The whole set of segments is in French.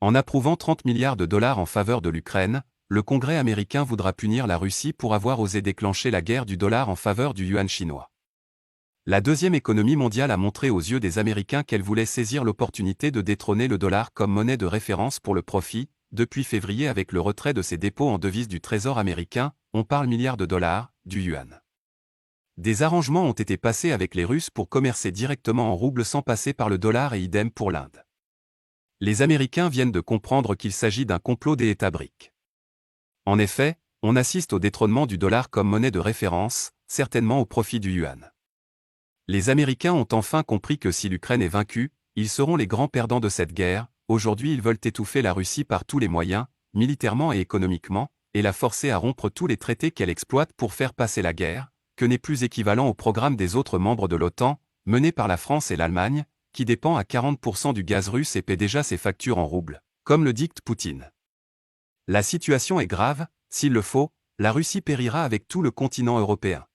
En approuvant 30 milliards de dollars en faveur de l'Ukraine, le Congrès américain voudra punir la Russie pour avoir osé déclencher la guerre du dollar en faveur du yuan chinois. La deuxième économie mondiale a montré aux yeux des Américains qu'elle voulait saisir l'opportunité de détrôner le dollar comme monnaie de référence pour le profit. Depuis février, avec le retrait de ses dépôts en devises du Trésor américain, on parle milliards de dollars, du yuan. Des arrangements ont été passés avec les Russes pour commercer directement en roubles sans passer par le dollar et idem pour l'Inde. Les Américains viennent de comprendre qu'il s'agit d'un complot des États-briques. En effet, on assiste au détrônement du dollar comme monnaie de référence, certainement au profit du yuan. Les Américains ont enfin compris que si l'Ukraine est vaincue, ils seront les grands perdants de cette guerre. Aujourd'hui, ils veulent étouffer la Russie par tous les moyens, militairement et économiquement, et la forcer à rompre tous les traités qu'elle exploite pour faire passer la guerre, que n'est plus équivalent au programme des autres membres de l'OTAN, mené par la France et l'Allemagne, qui dépend à 40% du gaz russe et paie déjà ses factures en roubles, comme le dicte Poutine. La situation est grave, s'il le faut, la Russie périra avec tout le continent européen.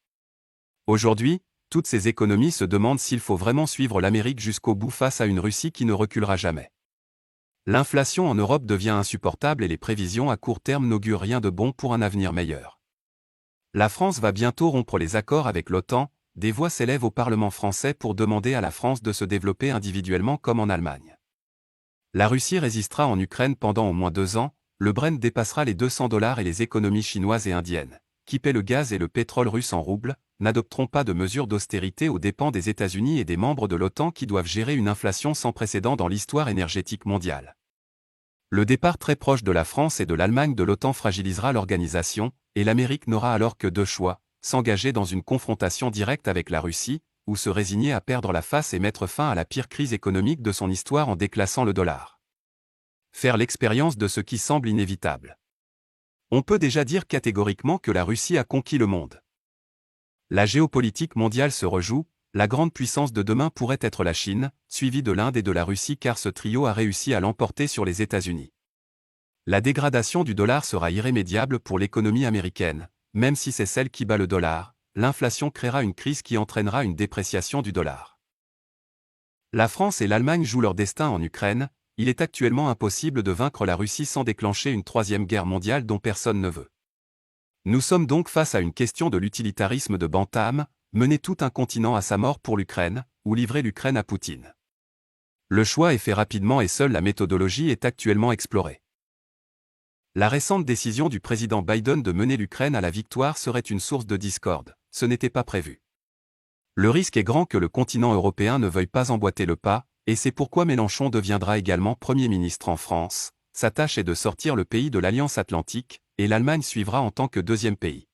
Aujourd'hui, toutes ces économies se demandent s'il faut vraiment suivre l'Amérique jusqu'au bout face à une Russie qui ne reculera jamais. L'inflation en Europe devient insupportable et les prévisions à court terme n'augurent rien de bon pour un avenir meilleur. La France va bientôt rompre les accords avec l'OTAN, des voix s'élèvent au Parlement français pour demander à la France de se développer individuellement comme en Allemagne. La Russie résistera en Ukraine pendant au moins 2 ans, le Brent dépassera les $200 et les économies chinoises et indiennes, qui paient le gaz et le pétrole russe en roubles, n'adopteront pas de mesures d'austérité aux dépens des États-Unis et des membres de l'OTAN qui doivent gérer une inflation sans précédent dans l'histoire énergétique mondiale. Le départ très proche de la France et de l'Allemagne de l'OTAN fragilisera l'organisation, et l'Amérique n'aura alors que 2 choix, s'engager dans une confrontation directe avec la Russie, ou se résigner à perdre la face et mettre fin à la pire crise économique de son histoire en déclassant le dollar. Faire l'expérience de ce qui semble inévitable. On peut déjà dire catégoriquement que la Russie a conquis le monde. La géopolitique mondiale se rejoue, la grande puissance de demain pourrait être la Chine, suivie de l'Inde et de la Russie car ce trio a réussi à l'emporter sur les États-Unis. La dégradation du dollar sera irrémédiable pour l'économie américaine, même si c'est celle qui bat le dollar, l'inflation créera une crise qui entraînera une dépréciation du dollar. La France et l'Allemagne jouent leur destin en Ukraine, il est actuellement impossible de vaincre la Russie sans déclencher une troisième guerre mondiale dont personne ne veut. Nous sommes donc face à une question de l'utilitarisme de Bantam, mener tout un continent à sa mort pour l'Ukraine, ou livrer l'Ukraine à Poutine. Le choix est fait rapidement et seule la méthodologie est actuellement explorée. La récente décision du président Biden de mener l'Ukraine à la victoire serait une source de discorde, ce n'était pas prévu. Le risque est grand que le continent européen ne veuille pas emboîter le pas, et c'est pourquoi Mélenchon deviendra également Premier ministre en France. Sa tâche est de sortir le pays de l'Alliance Atlantique, et l'Allemagne suivra en tant que deuxième pays.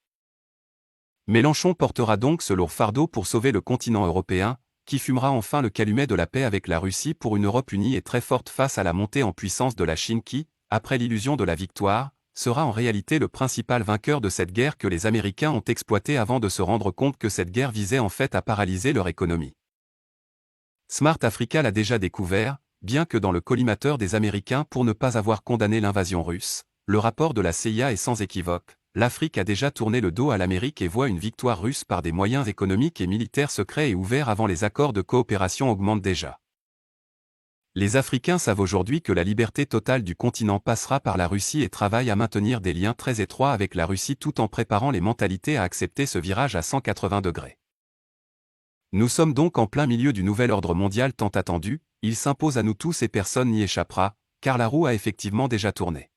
Mélenchon portera donc ce lourd fardeau pour sauver le continent européen, qui fumera enfin le calumet de la paix avec la Russie pour une Europe unie et très forte face à la montée en puissance de la Chine qui, après l'illusion de la victoire, sera en réalité le principal vainqueur de cette guerre que les Américains ont exploitée avant de se rendre compte que cette guerre visait en fait à paralyser leur économie. Smart Africa l'a déjà découvert, bien que dans le collimateur des Américains pour ne pas avoir condamné l'invasion russe, le rapport de la CIA est sans équivoque. L'Afrique a déjà tourné le dos à l'Amérique et voit une victoire russe par des moyens économiques et militaires secrets et ouverts avant les accords de coopération augmentent déjà. Les Africains savent aujourd'hui que la liberté totale du continent passera par la Russie et travaillent à maintenir des liens très étroits avec la Russie tout en préparant les mentalités à accepter ce virage à 180 degrés. Nous sommes donc en plein milieu du nouvel ordre mondial tant attendu, il s'impose à nous tous et personne n'y échappera, car la roue a effectivement déjà tourné.